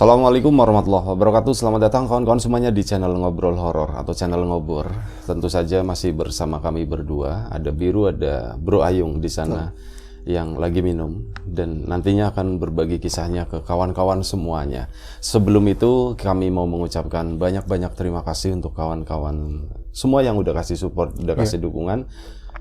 Assalamualaikum warahmatullahi wabarakatuh. Selamat datang kawan-kawan semuanya di channel Ngobrol Horor atau channel Ngobor. Tentu saja masih bersama kami berdua. Ada Biru, ada Bro Ayung di sana yang lagi minum dan nantinya akan berbagi kisahnya ke kawan-kawan semuanya. Sebelum itu kami mau mengucapkan banyak-banyak terima kasih untuk kawan-kawan semua yang udah kasih support, udah kasih dukungan.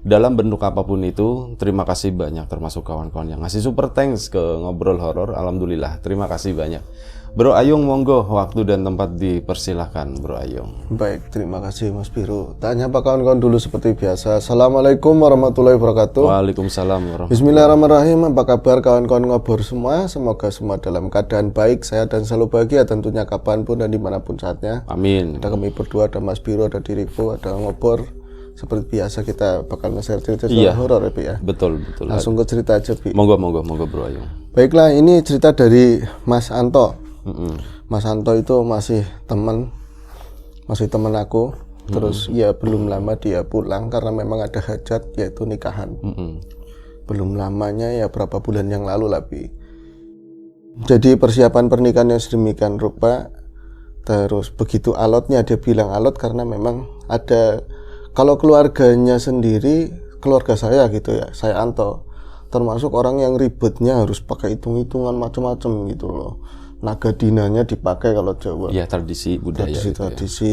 Dalam bentuk apapun itu, terima kasih banyak, termasuk kawan-kawan yang ngasih super thanks ke Ngobrol Horor. Alhamdulillah, terima kasih banyak. Bro Ayung, monggo, waktu dan tempat dipersilahkan, Bro Ayung. Baik, terima kasih Mas Biru. Tanya apa kawan-kawan dulu seperti biasa. Assalamualaikum warahmatullahi wabarakatuh. Waalaikumsalam warahmatullahi. Bismillahirrahmanirrahim. Apa kabar kawan-kawan Ngobor semua? Semoga semua dalam keadaan baik, sehat dan selalu bahagia tentunya kapanpun dan dimanapun saatnya. Amin. Ada kami berdua, ada Mas Biru, ada diriku, ada Ngobor. Seperti biasa kita bakal nge-share cerita horor ya, Bi ya. Betul. Langsung ke cerita aja, Bi. Monggo Bro Ayung. Baiklah, ini cerita dari Mas Anto. Mas Anto itu masih teman aku. Terus ya belum lama dia pulang karena memang ada hajat, yaitu nikahan. Belum lamanya ya berapa bulan yang lalu lah, Bi. Jadi persiapan pernikahannya sedemikian rupa. Terus begitu alotnya, dia bilang alot karena memang ada, kalau keluarganya sendiri, keluarga saya gitu ya, saya Anto, termasuk orang yang ribetnya harus pakai hitung-hitungan macam-macam gitu loh. Naga dinanya dipakai kalau Jawa. Ya, tradisi budaya. Tradisi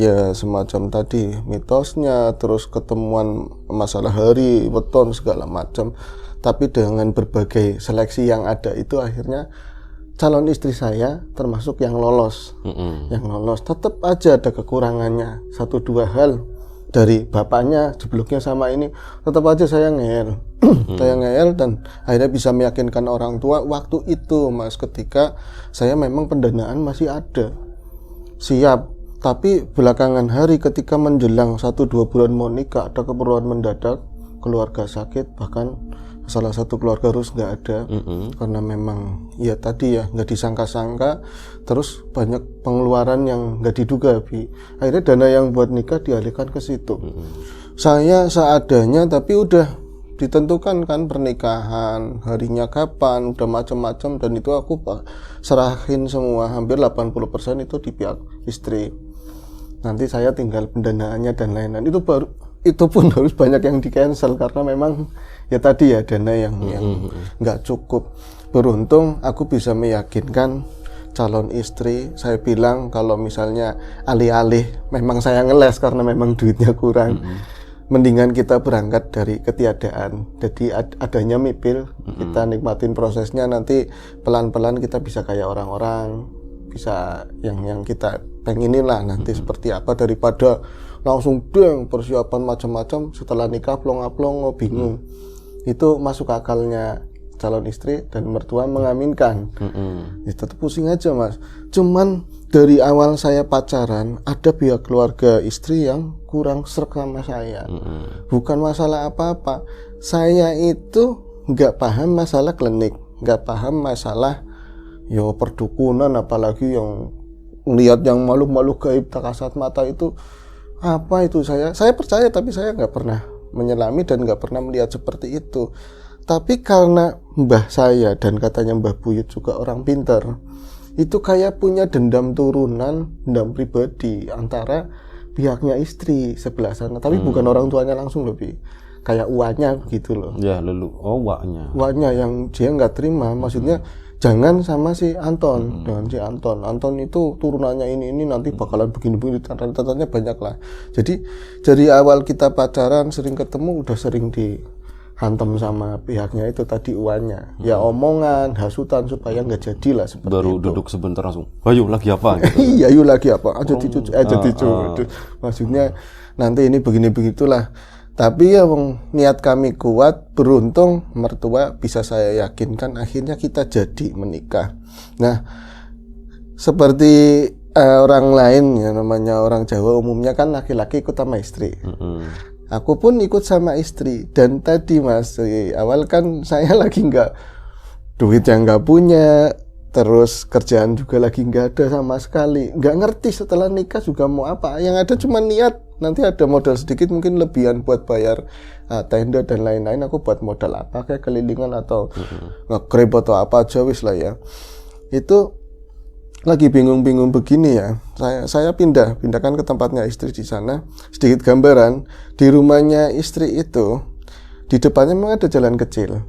ya semacam tadi mitosnya, terus ketemuan masalah hari, weton segala macam. Tapi dengan berbagai seleksi yang ada itu akhirnya calon istri saya termasuk yang lolos. Yang lolos tetap aja ada kekurangannya. 1-2 hal dari bapaknya, jebloknya sama ini, tetap aja saya ngeyel. Saya ngeyel dan akhirnya bisa meyakinkan orang tua waktu itu, Mas, ketika saya memang pendanaan masih ada, siap. Tapi belakangan hari ketika menjelang 1-2 bulan mau nikah, ada keperluan mendadak, keluarga sakit, bahkan salah satu keluarga harus nggak ada karena memang ya tadi ya nggak disangka-sangka, terus banyak pengeluaran yang nggak diduga, Bi. Akhirnya dana yang buat nikah dialihkan ke situ. Saya seadanya, tapi udah ditentukan kan pernikahan, harinya kapan, udah macam-macam, dan itu aku serahin semua, hampir 80% itu di pihak istri. Nanti saya tinggal pendanaannya dan lain-lain. Itu pun harus banyak yang di cancel karena memang ya tadi ya dana yang nggak cukup. Beruntung aku bisa meyakinkan calon istri. Saya bilang kalau misalnya alih-alih memang saya ngeles karena memang duitnya kurang, mendingan kita berangkat dari ketiadaan. Jadi adanya mipil, kita nikmatin prosesnya, nanti pelan-pelan kita bisa kayak orang-orang, bisa yang kita pengenin lah nanti seperti apa, daripada langsung persiapan macam-macam setelah nikah plong-plong bingung. Itu masuk akalnya calon istri dan mertua mengaminkan. Itu tuh pusing aja, Mas. Cuman dari awal saya pacaran ada pihak keluarga istri yang kurang srek sama saya. Bukan masalah apa-apa, saya itu nggak paham masalah klinik, nggak paham masalah perdukunan, apalagi yang lihat yang makhluk-makhluk gaib tak kasat mata itu. Apa itu, saya percaya, tapi saya nggak pernah menyelami dan nggak pernah melihat seperti itu. Tapi karena mbah saya dan katanya Mbah Buyut juga orang pintar, itu kayak punya dendam turunan, dendam pribadi antara pihaknya istri sebelah sana, tapi bukan orang tuanya langsung, lebih kayak uaknya gitu loh. Ya, uaknya yang dia nggak terima, maksudnya jangan sama si Anton, dengan si Anton itu turunannya ini nanti bakalan begini-begini, tanda-tandanya banyak lah. Jadi dari awal kita pacaran sering ketemu, udah sering dihantam sama pihaknya itu tadi uangnya. Ya omongan, hasutan supaya nggak jadi lah seperti baru itu. Duduk sebentar langsung, ayo lagi apa gitu. Iya, yuk lagi apa? Aja dicucu. Maksudnya nanti ini begini begitulah. Tapi ya niat kami kuat, beruntung mertua bisa saya yakinkan, akhirnya kita jadi menikah. Nah, seperti orang lain ya, namanya orang Jawa umumnya kan laki-laki ikut sama istri. Aku pun ikut sama istri. Dan tadi, Mas, awal kan saya lagi duit yang nggak punya, terus kerjaan juga lagi nggak ada sama sekali, nggak ngerti setelah nikah juga mau apa. Yang ada cuma niat, nanti ada modal sedikit mungkin lebihan buat bayar tenda dan lain-lain. Aku buat modal apa, kayak kelilingan atau nge-grab atau apa aja wis lah ya. Itu lagi bingung-bingung begini ya, saya pindahkan ke tempatnya istri di sana. Sedikit gambaran, di rumahnya istri itu di depannya memang ada jalan kecil,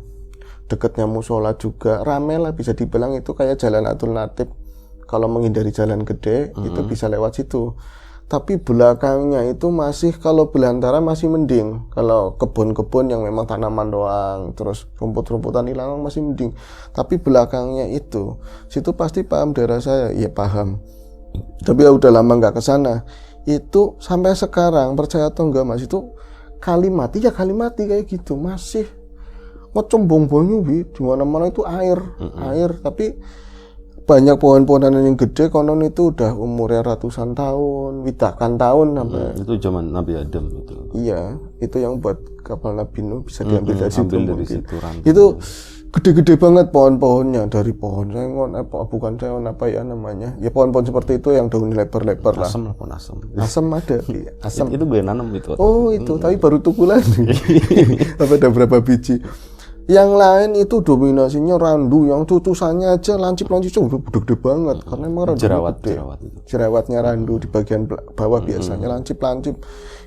dekatnya musola juga, rame lah, bisa dibilang itu kayak jalan alternatif. Kalau menghindari jalan gede itu bisa lewat situ. Tapi belakangnya itu masih, kalau belantara masih mending. Kalau kebun-kebun yang memang tanaman doang, terus rumput-rumputan hilang masih mending. Tapi belakangnya itu, situ pasti paham daerah saya, ya paham. Tapi ya udah lama nggak ke sana. Itu sampai sekarang, percaya atau enggak Mas, itu kali mati kayak gitu, masih ngecembong banyu di mana-mana itu air, tapi banyak pohon-pohonan yang gede konon itu udah umurnya ratusan tahun, widakan tahun sampai. Itu zaman Nabi Adam itu. Iya, itu yang buat kapal Nabi Nuh bisa diambil dari situ. Ranting. Itu gede-gede banget pohon-pohonnya, dari pohon sengon, bukan sengon apa ya namanya? Ya pohon-pohon seperti itu yang daunnya lebar-lebar lah. Asam lah, pohon asam. Asam ada, asam. Itu gue nanam itu. Oh itu, tapi baru tukulan. Apa ada berapa biji? Yang lain itu dominasinya randu, yang cucusannya aja lancip-lancip udah gede banget karena emang randu gede. Jerawatnya randu di bagian bawah biasanya lancip-lancip.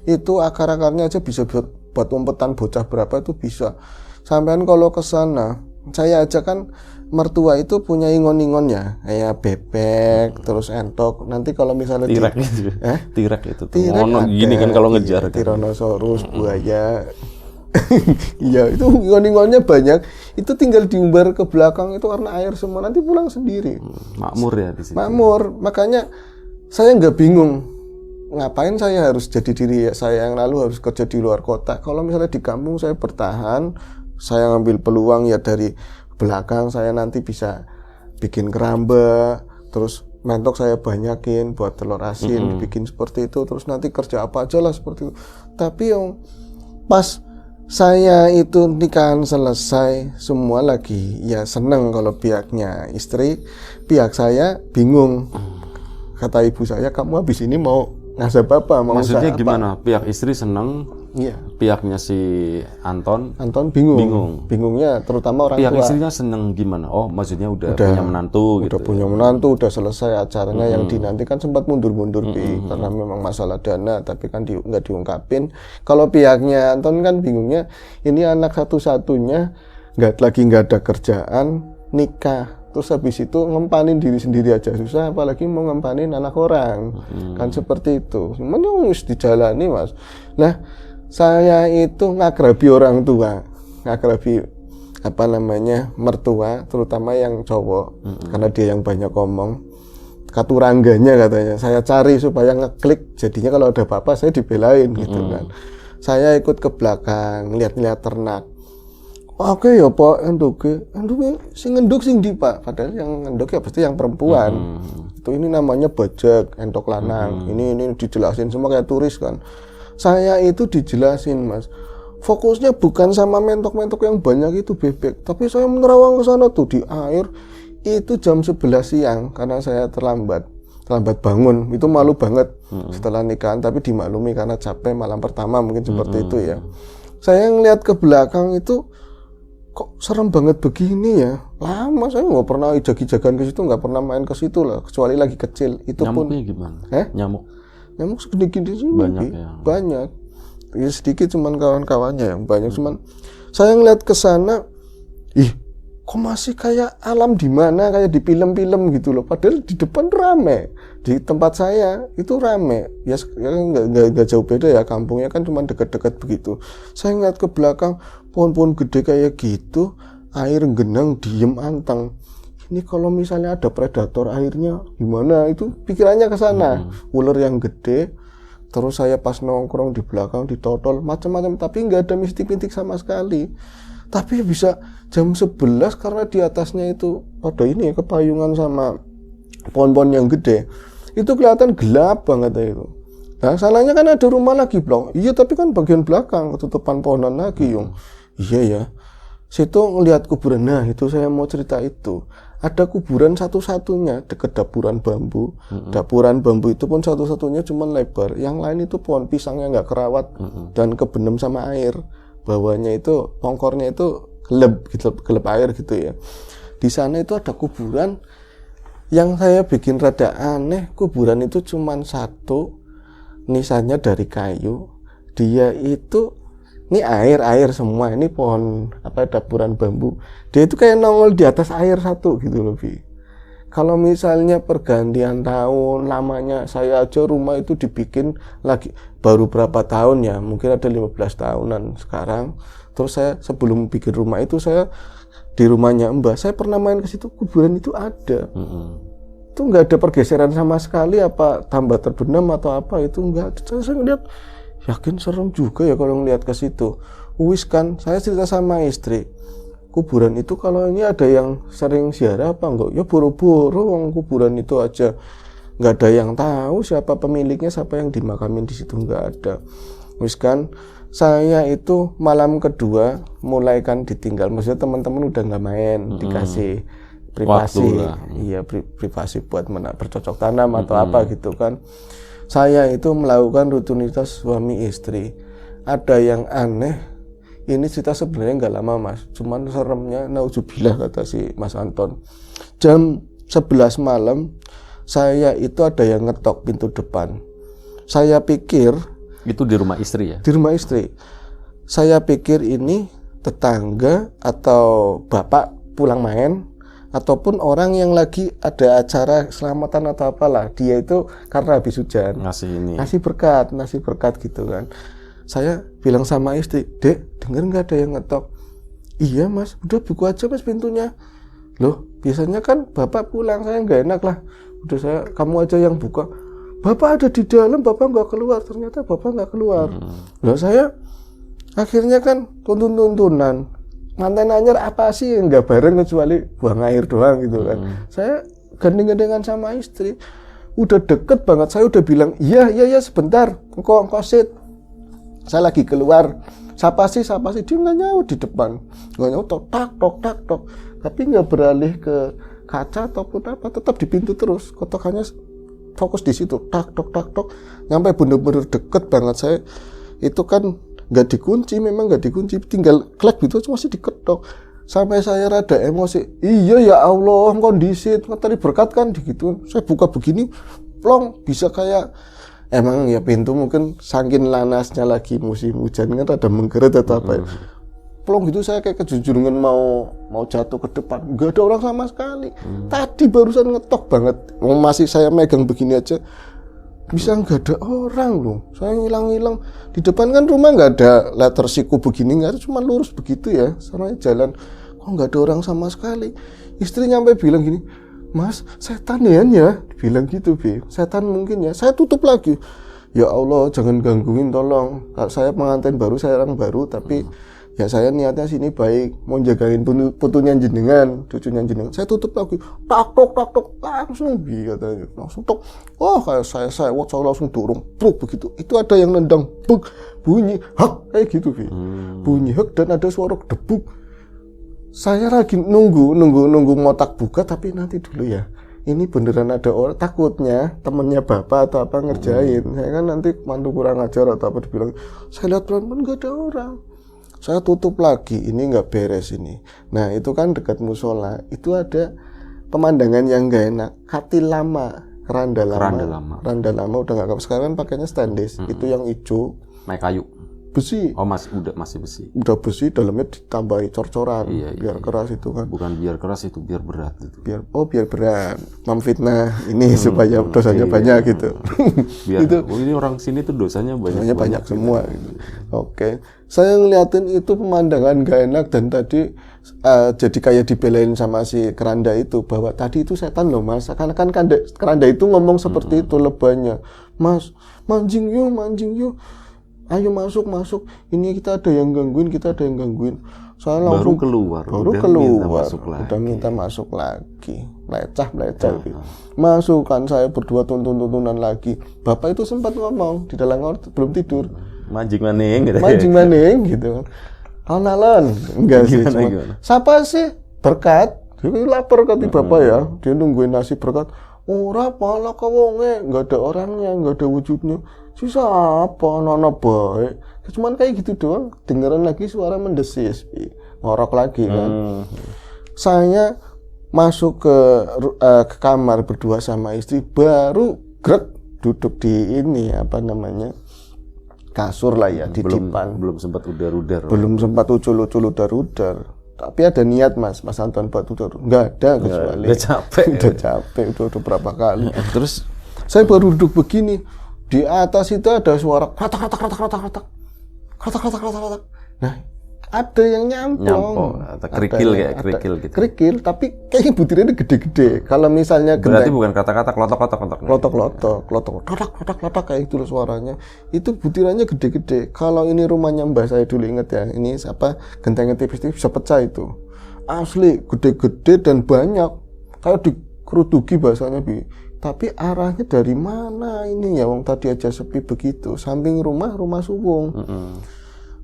Itu akar-akarnya aja bisa buat umpetan bocah berapa itu bisa. Sampean kalau ke sana, saya aja kan mertua itu punya ingon-ingonnya, kayak bebek, terus entok. Nanti kalau misalnya Tirek itu. Tirek itu. Tirek gini kan kalau ngejar kan. Tyrannosaurus, buaya. Iya, itu ingon-ingonnya banyak. Itu tinggal diumbar ke belakang itu karena air semua, nanti pulang sendiri. Makmur ya di situ. Makmur, makanya saya nggak bingung. Ngapain saya harus jadi diri saya yang lalu harus kerja di luar kota. Kalau misalnya di kampung saya bertahan, saya ngambil peluang ya dari belakang, saya nanti bisa bikin keramba, terus mentok saya banyakin buat telur asin, bikin seperti itu, terus nanti kerja apa aja lah seperti itu. Tapi yang pas saya itu nikahan selesai semua lagi ya seneng, kalau pihaknya istri, pihak saya bingung. Kata ibu saya, kamu habis ini mau ngasih apa? Mau maksudnya gimana? Pihak istri seneng, iya. Pihaknya si Anton bingung. Bingungnya terutama orang pihak tua. istrinya seneng gimana? Oh maksudnya udah punya menantu gitu. Udah punya menantu, udah selesai acaranya. Yang dinanti kan sempat mundur-mundur karena memang masalah dana, tapi kan nggak diungkapin. Kalau pihaknya Anton kan bingungnya, ini anak satu-satunya nggak ada kerjaan, nikah, terus habis itu ngempanin diri sendiri aja susah, apalagi mau ngempanin anak orang. Kan seperti itu. Cuman harus dijalani Mas. Nah, saya itu ngagrabi orang tua, ngagrabi mertua, terutama yang cowok, karena dia yang banyak ngomong. Katurangganya katanya, saya cari supaya ngeklik, jadinya kalau ada apa-apa saya dibelain gitu kan. Saya ikut ke belakang, lihat-lihat ternak. Oke ya Pak, enduke sing ngenduk sing di Pak, padahal yang ngenduk ya pasti yang perempuan. Itu ini namanya bajak, entok lanang. Ini dijelasin semua kayak turis kan. Saya itu dijelasin Mas, fokusnya bukan sama mentok-mentok yang banyak itu bebek, tapi saya menerawang ke sana tuh di air. Itu jam 11 siang karena saya terlambat bangun. Itu malu banget setelah nikahan, tapi dimaklumi karena capek malam pertama mungkin seperti itu ya. Saya ngeliat ke belakang itu kok serem banget begini ya. Lama saya nggak pernah ijag-ijagan ke situ, nggak pernah main ke situ lah, kecuali lagi kecil. Itu nyamuknya pun gimana? Nyamuk segede-gede sih banyak. Ya, sedikit cuman kawan-kawannya yang banyak. Cuman saya ngeliat ke sana, kok masih kayak alam di mana, kayak di film-film gitu loh. Padahal di depan rame, di tempat saya itu rame. Ya nggak jauh beda ya, kampungnya kan cuma dekat-dekat begitu. Saya ngeliat ke belakang, pohon-pohon gede kayak gitu, air genang diem anteng. Ini kalau misalnya ada predator airnya gimana? Itu pikirannya ke sana. Ular yang gede. Terus saya pas nongkrong di belakang ditotol macam-macam, tapi nggak ada mistik-mistik sama sekali. Tapi bisa jam 11 karena di atasnya itu ada ini kepayungan sama pohon-pohon yang gede. Itu kelihatan gelap banget itu. Nah, salahnya kan ada rumah lagi, Bang. Iya, tapi kan bagian belakang ketutupan pohonan lagi, Yung. Iya ya. Situ ngelihat kuburan. Nah, itu saya mau cerita itu. Ada kuburan satu-satunya dekat dapuran bambu. Dapuran bambu itu pun satu-satunya cuman lebar. Yang lain itu pohon pisangnya nggak kerawat dan kebenem sama air. Bawahnya itu pongkornya itu gelap air gitu ya. Di sana itu ada kuburan Yang saya bikin rada aneh, kuburan itu cuman satu, nisannya dari kayu. Dia itu, ini air semua, ini pohon dapuran bambu. Dia itu kayak nongol di atas air satu gitu loh, Bi. Kalau misalnya pergantian tahun, lamanya saya aja rumah itu dibikin lagi baru berapa tahun ya, mungkin ada 15 tahunan sekarang. Terus saya sebelum bikin rumah itu saya di rumahnya Mbah, saya pernah main ke situ, kuburan itu ada. Itu nggak ada pergeseran sama sekali, apa tambah terbenam atau apa, itu nggak. Saya ngeliat, yakin serem juga ya kalau ngeliat ke situ. Wis kan, saya cerita sama istri, kuburan itu kalau ini ada yang sering ziarah apa enggak? Ya boro-boro wong kuburan itu aja nggak ada yang tahu siapa pemiliknya, siapa yang dimakamin di situ, nggak ada. Wis kan, saya itu malam kedua mulai kan ditinggal, maksudnya teman-teman udah nggak main, dikasih privasi, iya privasi buat bercocok tanam atau apa gitu kan. Saya itu melakukan rutinitas suami istri. Ada yang aneh, ini cerita sebenarnya nggak lama Mas, cuman seremnya naudzubillah kata si Mas Anton. Jam 11 malam saya itu ada yang ngetok pintu depan. Saya pikir itu di rumah istri ya? Di rumah istri. Saya pikir ini tetangga atau bapak pulang main, ataupun orang yang lagi ada acara selamatan atau apalah. Dia itu karena habis hujan ngasih berkat gitu kan. Saya bilang sama istri, Dek, denger nggak ada yang ngetok? Iya Mas, udah buka aja Mas pintunya. Loh, biasanya kan bapak pulang, saya nggak enak lah. Udah kamu aja yang buka. Bapak ada di dalam, bapak nggak keluar. Ternyata bapak nggak keluar. Loh, saya akhirnya kan tuntun-tuntunan. Manten anyar apa sih yang nggak bareng kecuali buang air doang gitu kan. Saya gandeng-gandengan sama istri. Udah deket banget, saya udah bilang, iya sebentar, engkau sit. Saya lagi keluar. Siapa sih? Dia nggak nyaut di depan. Nggak nyaut, tok. Tapi nggak beralih ke kaca ataupun apa, tetap di pintu terus. Kotokannya fokus di situ, tok. Nyampe bener-bener deket banget saya. Itu kan nggak dikunci, tinggal klek gitu masih diketok. Sampai saya rada emosi. Iya ya Allah, kondisi tadi berkat kan gitu. Saya buka begini, plong, bisa kayak emang ya pintu mungkin saking lanasnya lagi musim hujan kan rada menggeret atau apa ya. Plong gitu saya kayak kejunjungan mau jatuh ke depan, nggak ada orang sama sekali. Tadi barusan ngetok banget, masih saya megang begini aja bisa nggak ada orang loh. Saya ngilang di depan kan rumah nggak ada letter siku begini, nggak ada, cuma lurus begitu ya sama jalan. Kok nggak ada orang sama sekali. Istri nyampe bilang gini, Mas, setan ya, bilang gitu, Bi. Setan mungkin ya. Saya tutup lagi. Ya Allah, jangan gangguin tolong. Saya pengantin baru, saya orang baru, tapi ya saya niatnya sini baik, mau jagain putunya jenengan, cucunya jenengan. Saya tutup lagi, tok, langsung Bi katanya, langsung tok. Oh, kayak saya langsung dorong, bruk begitu. Itu ada yang nendang, buk, bunyi, hak, kayak gitu, Bi. Bunyi hak dan ada suara debuk. Saya lagi nunggu ngotak buka, tapi nanti dulu ya. Ini beneran ada orang, takutnya temennya bapak atau apa ngerjain. Saya kan nanti mantu kurang ajar atau apa, dibilang, saya lihat pelan-pelan nggak ada orang. Saya tutup lagi, ini nggak beres ini. Nah itu kan dekat musola, itu ada pemandangan yang nggak enak. Katil lama, keranda lama udah nggak, sekarang pakainya stainless. Itu yang hijau. Naik kayu. Besi. Oh masih besi. Udah besi, dalamnya ditambahi cor-coran, biar keras itu kan. Bukan biar keras, itu biar berat itu. Biar berat. Memfitnah ini supaya dosanya banyak gitu. Biar ini orang sini tuh dosanya banyak semua gitu. Oke. Saya ngeliatin itu pemandangan gak enak, dan tadi jadi kayak dibelain sama si keranda itu bahwa tadi itu setan loh Mas. Kan keranda itu ngomong seperti itu lebannya. Mas, mancing yuk. Ayo masuk. Ini kita ada yang gangguin. Saya langsung keluar. Udah minta masuk lagi. Melecah. Masukkan saya berdua tuntunan lagi. Bapak itu sempat ngomong di dalam belum tidur. Mancing maning gitu. Alon. Enggak sih. Siapa sih? Berkat. Dia lapar kata bapak ya. Dia nungguin nasi berkat. Ora pala kawonge, enggak ada orangnya, enggak ada wujudnya. Sisa apa anak baik. Cuman kayak gitu doang. Dengeran lagi suara mendesis, ngorok lagi kan. Saya masuk ke kamar berdua sama istri, baru grek duduk di ini apa namanya kasur lah ya, di depan. Belum sempat udar-udar. Belum sempat ucul-ucul udar-udar. Tapi ada niat Mas Anton buat udar. Nggak ada kecuali. Udah capek. Udah capek, udah berapa kali. Terus saya baru duduk begini. Di atas itu ada suara kratak. Nah, ada yang nyamplong. Atau kerikil kayak kerikil gitu. Kerikil, tapi kayaknya butirannya gede-gede. Kalau misalnya berarti bukan kata-kata klotok-klotok. Klotok kayak itu loh suaranya. Itu butirannya gede-gede. Kalau ini rumahnya Mbah saya dulu, inget ya. Ini apa? Gentengnya tipis-tipis bisa pecah itu. Asli gede-gede dan banyak. Kayak dikerutuki bahasanya, Bi. Tapi arahnya dari mana ini ya? Wong tadi aja sepi begitu. Samping rumah suwung.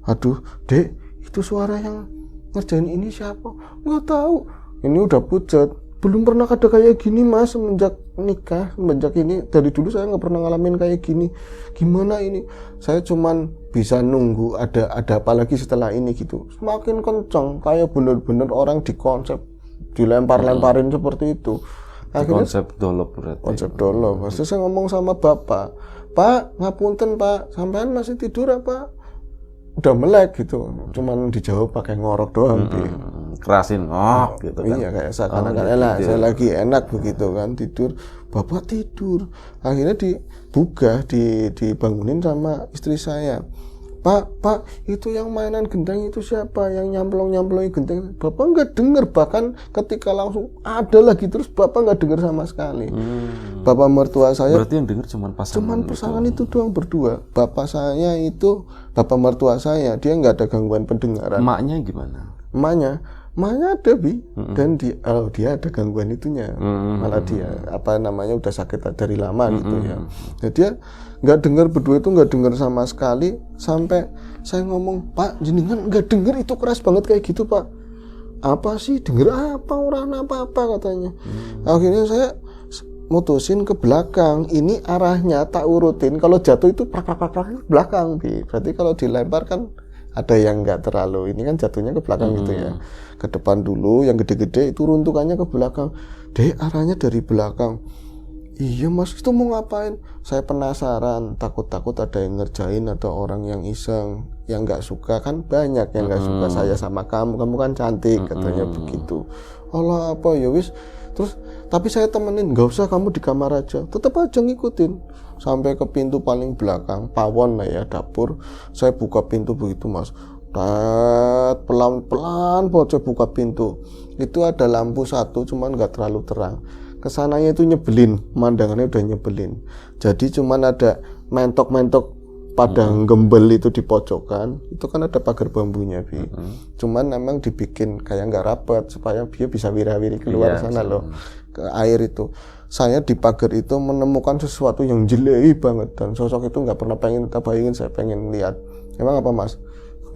Aduh, Dek, itu suara yang ngerjain ini siapa? Nggak tahu. Ini udah pucat. Belum pernah ada kayak gini Mas semenjak nikah, semenjak ini. Dari dulu saya nggak pernah ngalamin kayak gini. Gimana ini? Saya cuman bisa nunggu ada apa lagi setelah ini gitu. Semakin kencang, kayak bener-bener orang dikonsep, dilempar-lemparin seperti itu. Akhirnya, konsep dolop berarti. Konsep dolop. Pasti saya ngomong sama bapak, Pak, ngapunten Pak, sampean masih tidur apa? Udah melek gitu, cuman dijawab pakai ngorok doang, kerasin, gitu kan. Iya, kayak seakan-akan enak, saya lagi enak begitu kan, tidur, bapak tidur. Akhirnya dibangunin sama istri saya. Pak, itu yang mainan genteng itu siapa? Yang nyamplong-nyamplongi genteng. Bapak nggak dengar, bahkan ketika langsung ada lagi terus Bapak nggak dengar sama sekali. Bapak mertua saya. Berarti yang dengar pasangan itu doang berdua. Bapak mertua saya, dia nggak ada gangguan pendengaran. Emaknya gimana? Emaknya ada, Bi. Dan dia ada gangguan itunya. Malah dia udah sakit dari lama gitu ya. Jadi dia nggak dengar, berdua itu nggak dengar sama sekali. Sampai saya ngomong, Pak, jenengan nggak dengar itu keras banget kayak gitu, Pak. Apa sih, dengar apa, orang apa katanya. Akhirnya saya mutusin ke belakang. Ini arahnya tak urutin. Kalau jatuh itu prak belakang, Bi. Berarti kalau dilempar kan ada yang nggak terlalu, ini kan jatuhnya ke belakang gitu ya. Ke depan dulu, yang gede-gede itu runtukannya ke belakang. Dek, arahnya dari belakang. Iya Mas, itu mau ngapain? Saya penasaran, takut ada yang ngerjain atau orang yang iseng, yang nggak suka. Kan banyak yang nggak suka saya sama kamu kan cantik, katanya begitu. Allah, apa ya wis. Terus tapi saya temenin, nggak usah, kamu di kamar aja, tetap aja ngikutin sampai ke pintu paling belakang, pawon lah ya, dapur. Saya buka pintu begitu Mas, pelan-pelan saya buka pintu. Itu ada lampu satu, cuman nggak terlalu terang. Kesananya itu nyebelin, pemandangannya udah nyebelin. Jadi cuman ada mentok-mentok padang gembel itu di pojokan. Itu kan ada pagar bambunya, Bi. Cuman memang dibikin kayak nggak rapat supaya dia bisa wira-wiri keluar sana loh, ke air itu. Saya di pagar itu menemukan sesuatu yang jelek banget, dan sosok itu nggak pernah bayangin saya pengen lihat. Emang apa Mas?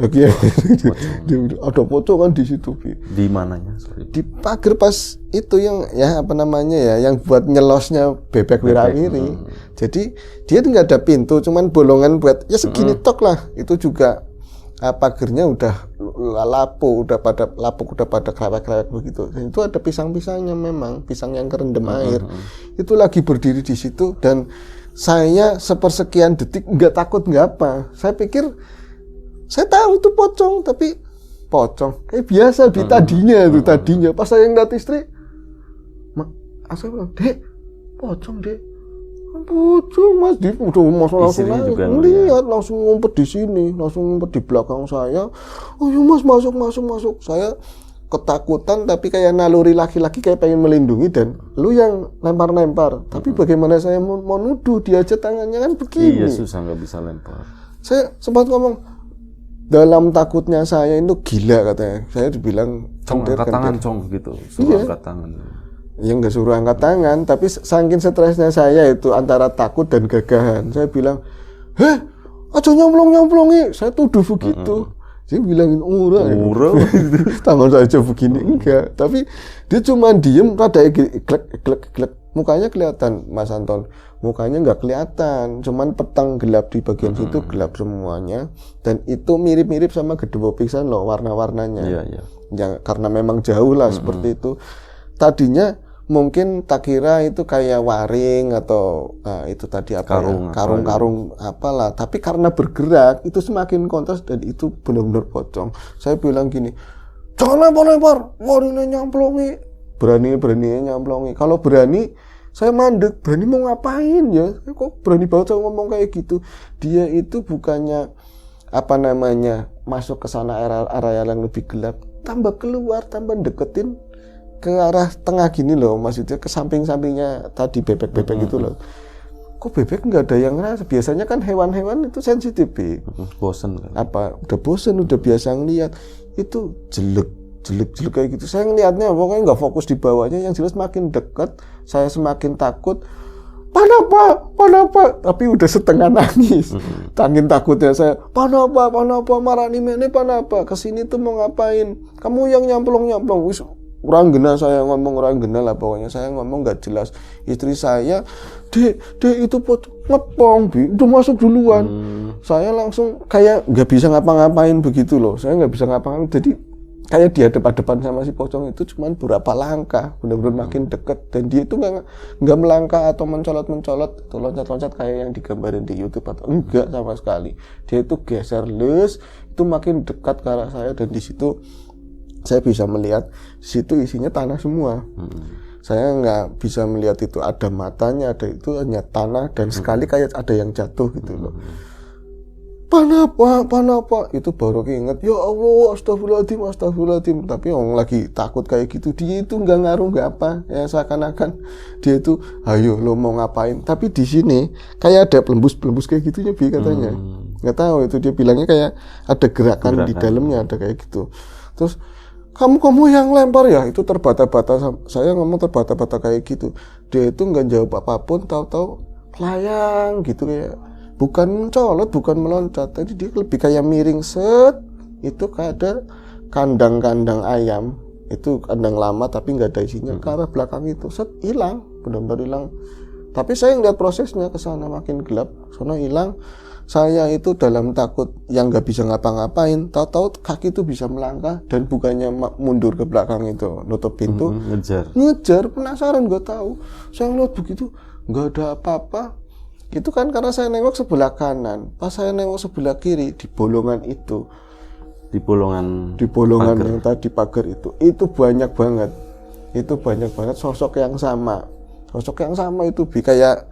Lagi ada pocong kan di situ, Bi. Di mananya? Sorry. Di pagar pas itu yang yang buat nyelosnya bebek wirawiri. Jadi dia nggak ada pintu, cuman bolongan buat ya segini tok lah. Itu juga pagarnya udah lapuk, udah pada krewek-krewek begitu. Dan itu ada pisang-pisangnya, memang pisang yang kerendam air. Itu lagi berdiri di situ, dan saya sepersekian detik nggak takut nggak apa. Saya pikir, saya tahu itu pocong, tapi pocong kayak biasa di tadinya pas saya ngeliat istri, saya bilang, Dek, pocong Mas, dia udah langsung lihat, langsung ngumpet di sini, langsung ngumpet di belakang saya. Oh ya Mas, masuk. Saya ketakutan, tapi kayak naluri laki-laki, kayak pengen melindungi, dan lu yang lempar. Tapi bagaimana saya mau nuduh, dia aja tangannya kan begini. Iya, susah, nggak bisa lempar. Saya sempat ngomong, dalam takutnya saya itu gila katanya. Saya dibilang angkat tangan gitu. Suruh angkat tangan. Ya nggak suruh angkat tangan, tapi saking stresnya saya itu antara takut dan gagahan. Saya bilang, aja nyomplongi. Saya tuduh begitu. Dia bilangin ura. Tangan saya aja begini, enggak. Tapi dia cuma diem, rada glek. Mukanya kelihatan, Mas Anton. Mukanya nggak kelihatan, cuman petang gelap di bagian situ, gelap semuanya. Dan itu mirip-mirip sama gedebok pisan loh, warna-warnanya. Iya. Ya, karena memang jauh lah seperti itu. tadinya mungkin tak kira itu kayak waring atau itu tadi apa karung-karung apalah, tapi karena bergerak itu semakin kontras dan itu benar-benar pocong. Saya bilang gini, jangan lempar-lempar, ini nyamplongi, berani-beraninya nyamplongi. Kalau berani saya mandek, berani mau ngapain ya? Kok berani banget saya ngomong kayak gitu. Dia itu bukannya masuk ke sana area yang lebih gelap, tambah keluar, tambah deketin ke arah tengah gini loh, maksudnya ke samping-sampingnya tadi bebek-bebek gitu loh. Kok bebek nggak ada yang ngerasa? Biasanya kan hewan-hewan itu sensitif, bosen kan? Udah bosen, udah biasa ngeliat itu jelek kayak gitu. Saya ngeliatnya pokoknya nggak fokus di bawahnya, yang jelas makin dekat saya semakin takut. Panapa, tapi udah setengah nangis. Tangin takutnya saya, panapa, marani mene panapa, kesini tuh mau ngapain? Kamu yang nyamplong, wis orang genah saya ngomong, orang genah lah pokoknya, saya ngomong nggak jelas. Istri saya, dek itu ngepong, udah masuk duluan. Saya langsung kayak nggak bisa ngapa-ngapain begitu loh, saya nggak bisa ngapa-ngapain, jadi kayak di hadapan sama si pocong itu cuman beberapa langkah, benar-benar makin deket, dan dia itu nggak melangkah atau mencolot atau loncat kayak yang digambarin di YouTube atau enggak sama sekali. Dia itu geser lus, itu makin dekat ke arah saya, dan di situ saya bisa melihat di situ isinya tanah semua. Saya nggak bisa melihat itu ada matanya, ada itu hanya tanah, dan sekali kayak ada yang jatuh gitu loh. Panapa itu baru keinget, ya Allah, astagfirullahaladzim. Tapi orang lagi takut kayak gitu, dia itu nggak ngaruh nggak apa, ya seakan-akan dia itu, ayo lo mau ngapain. Tapi di sini kayak ada pelembus kayak gitunya katanya, nggak tahu itu, dia bilangnya kayak ada gerakan di dalamnya, ada kayak gitu. Terus kamu yang lempar ya, itu terbata-bata. Saya ngomong terbata-bata kayak gitu, dia itu nggak jawab apapun, tahu-tahu layang gitu, kayak bukan mencolot, bukan meloncat, tadi dia lebih kayak miring set. Itu kayak ada kandang ayam, itu kandang lama tapi nggak ada isinya, ke arah belakang itu set hilang, benar-benar hilang. Tapi saya ngeliat prosesnya, ke sana makin gelap, sana hilang. Saya itu dalam takut yang nggak bisa ngapa-ngapain, tahu-tahu kaki itu bisa melangkah, dan bukannya mundur ke belakang itu nutup pintu, ngejar, penasaran nggak tahu. Saya ngeliat begitu nggak ada apa-apa. Itu kan karena saya nengok sebelah kanan, pas saya nengok sebelah kiri, di bolongan pagar. Yang tadi pagar itu banyak banget sosok yang sama itu kayak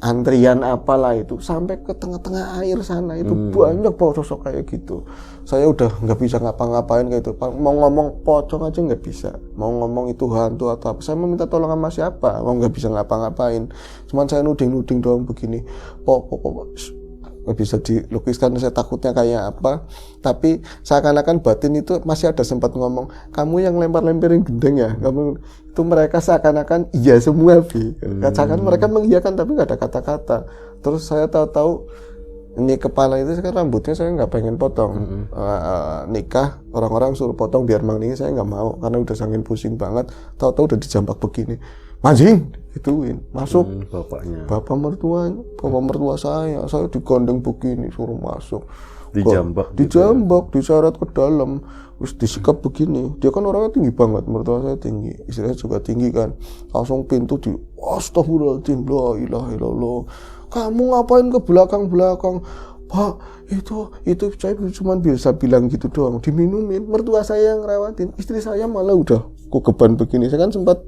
antrian apalah itu, sampai ke tengah-tengah air sana itu banyak banget sosok kayak gitu. Saya udah nggak bisa ngapa-ngapain kayak itu, mau ngomong pocong aja nggak bisa, mau ngomong itu hantu atau apa, saya meminta tolong sama siapa, mau nggak bisa ngapa-ngapain, cuman saya nuding doang begini, nggak bisa dilukiskan saya takutnya kayak apa. Tapi seakan-akan batin itu masih ada sempat ngomong, kamu yang lempar-lemparin gendeng ya, kamu itu. Mereka seakan-akan iya semua, seakan mereka mengiyakan tapi nggak ada kata-kata. Terus saya tahu ini kepala itu sekarang rambutnya saya nggak pengen potong. Nikah orang-orang suruh potong biar mangling, saya nggak mau karena udah saking pusing banget. Tahu-tahu udah dijambak begini, mancing gituin masuk. Bapak mertua saya digondeng begini suruh masuk, dijambak, diseret ke dalam, terus disikap begini. Dia kan orangnya tinggi banget, mertua saya tinggi, istrinya juga tinggi kan. Langsung pintu di astagfirullahaladzim, la ilaha illallah, kamu ngapain ke belakang? Pak, itu saya cuma bisa bilang gitu doang, diminumin. Mertua saya yang ngerawatin, istri saya malah udah kugeban begini. Saya kan sempat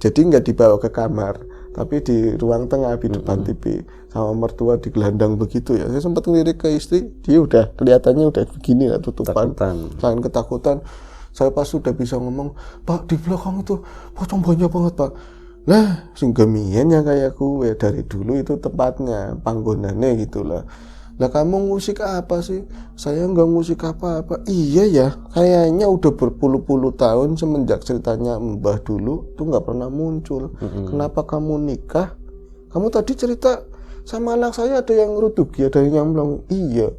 jadi nggak dibawa ke kamar, tapi di ruang tengah di depan TV sama mertua digelandang begitu ya. Saya sempat ngelirik ke istri, dia udah kelihatannya udah begini lah, tutupan, selain ketakutan. Saya pas sudah bisa ngomong, Pak, di belakang itu pocong banyak banget, Pak. Lah, sing gemien ya kayak gue dari dulu itu tempatnya, panggonannya gitulah. Lah kamu ngusik apa sih? Saya nggak ngusik apa-apa. Iya ya, kayaknya udah berpuluh-puluh tahun semenjak ceritanya Mbah dulu tuh nggak pernah muncul. Kenapa kamu nikah? Kamu tadi cerita sama anak saya ada yang ngeruduki, ada yang nyamplong. Iya,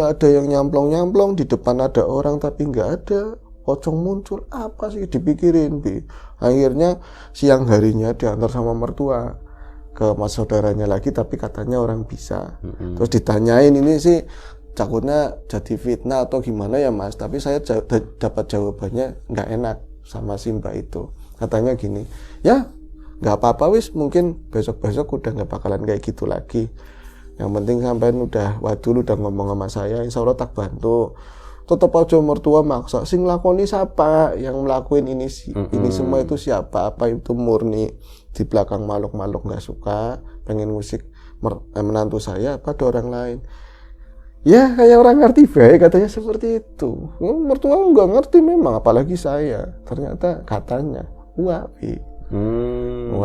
ada yang nyamplong di depan ada orang tapi nggak ada. Pocong muncul, apa sih dipikirin, Bi? Akhirnya siang harinya diantar sama mertua ke mas saudaranya lagi, tapi katanya orang bisa. Terus ditanyain, ini sih takutnya jadi fitnah atau gimana ya Mas, tapi saya dapat jawabannya nggak enak. sama si mbak itu. Katanya gini, ya nggak apa-apa wis, mungkin besok-besok udah nggak bakalan kayak gitu lagi. Yang penting sampean udah wadul udah ngomong sama saya, insya Allah tak bantu. Tetep aja mertua maksa, sing lakoni siapa, yang melakuin ini semua itu siapa, apa itu murni di belakang makhluk-makhluk nggak suka, pengen musik menantu saya, apa ada orang lain. Ya kayak orang ngerti baik katanya seperti itu. Mertua nggak ngerti memang, apalagi saya. Ternyata katanya, wah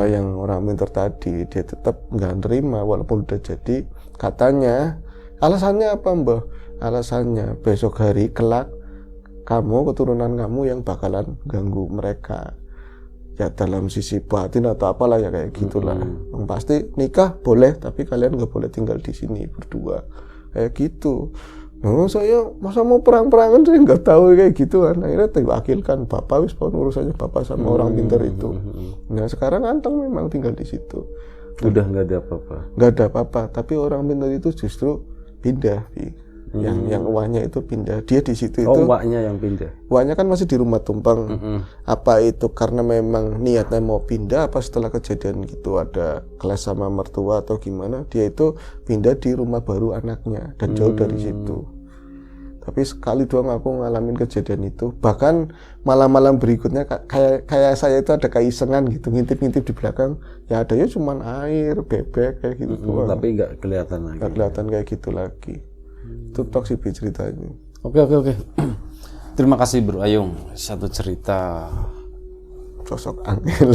yang orang pintar tadi dia tetap nggak nerima walaupun udah jadi. Katanya alasannya apa mbah? Alasannya besok hari kelak kamu, keturunan kamu yang bakalan ganggu mereka. Ya dalam sisi batin atau apalah ya kayak gitulah. Pasti nikah boleh tapi kalian nggak boleh tinggal di sini berdua. Kayak gitu. Nah, saya masa mau perang-perangan saya nggak tahu kayak gitu kan. Akhirnya diwakilkan bapak, wis urusannya bapak sama orang pintar itu. Nah sekarang anteng memang tinggal di situ. Udah nggak ada apa-apa. Nggak ada apa-apa. Tapi orang pintar itu justru pindah. Yang uangnya itu pindah. Dia di situ itu. Oh, uangnya yang pindah. Uangnya kan masih di rumah tumpang. Apa itu karena memang niatnya mau pindah, apa setelah kejadian gitu ada kelas sama mertua atau gimana, dia itu pindah di rumah baru anaknya dan jauh dari situ. Tapi sekali doang aku ngalamin kejadian itu. Bahkan malam-malam berikutnya kayak saya itu ada keisengan gitu, ngintip-ngintip di belakang. Ya ada ya cuman air, bebek kayak gitu doang. Tapi nggak kelihatan lagi. Nggak kelihatan kayak gitu lagi. Itu toksik ceritanya. Oke. Terima kasih Bro Ayung. Satu cerita sosok angel.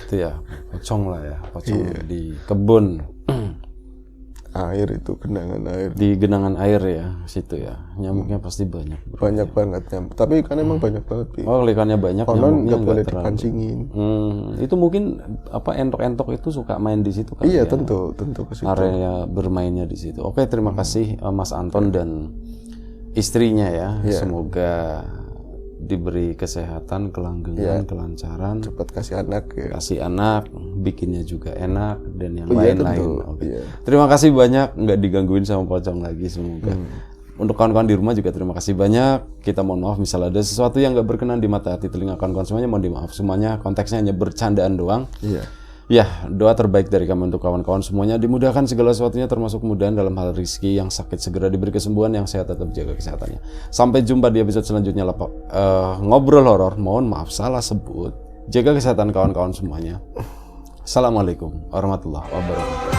Itu ya, pocong lah ya, pocong di kebun. Air itu genangan air. Di genangan air ya, situ ya. Nyamuknya pasti banyak. Bro. Banyak banget nyamuk. Tapi ikan emang banyak banget. Oh, ikannya banyak, konon nyamuknya nggak boleh terlalu. dipancingin. Itu mungkin apa entok-entok itu suka main di situ kan? Iya, ya? tentu ke situ. Area bermainnya di situ. Oke, terima kasih Mas Anton dan istrinya ya. Semoga diberi kesehatan, kelanggengan, kelancaran. Cepat kasih anak ya. Kasih anak, bikinnya juga enak dan yang lain-lain. Iya. Terima kasih banyak, nggak digangguin sama pocong lagi semoga. Untuk kawan-kawan di rumah juga terima kasih banyak. Kita mohon maaf misalnya ada sesuatu yang nggak berkenan di mata hati telinga kawan-kawan semuanya, mohon dimaaf. Semuanya konteksnya hanya bercandaan doang. Iya. Ya, doa terbaik dari kami untuk kawan-kawan semuanya, dimudahkan segala sesuatunya termasuk kemudahan dalam hal rezeki, yang sakit segera diberi kesembuhan, yang sehat tetap jaga kesehatannya. Sampai jumpa di episode selanjutnya ngobrol horor. Mohon maaf salah sebut. Jaga kesehatan kawan-kawan semuanya. Assalamualaikum warahmatullahi wabarakatuh.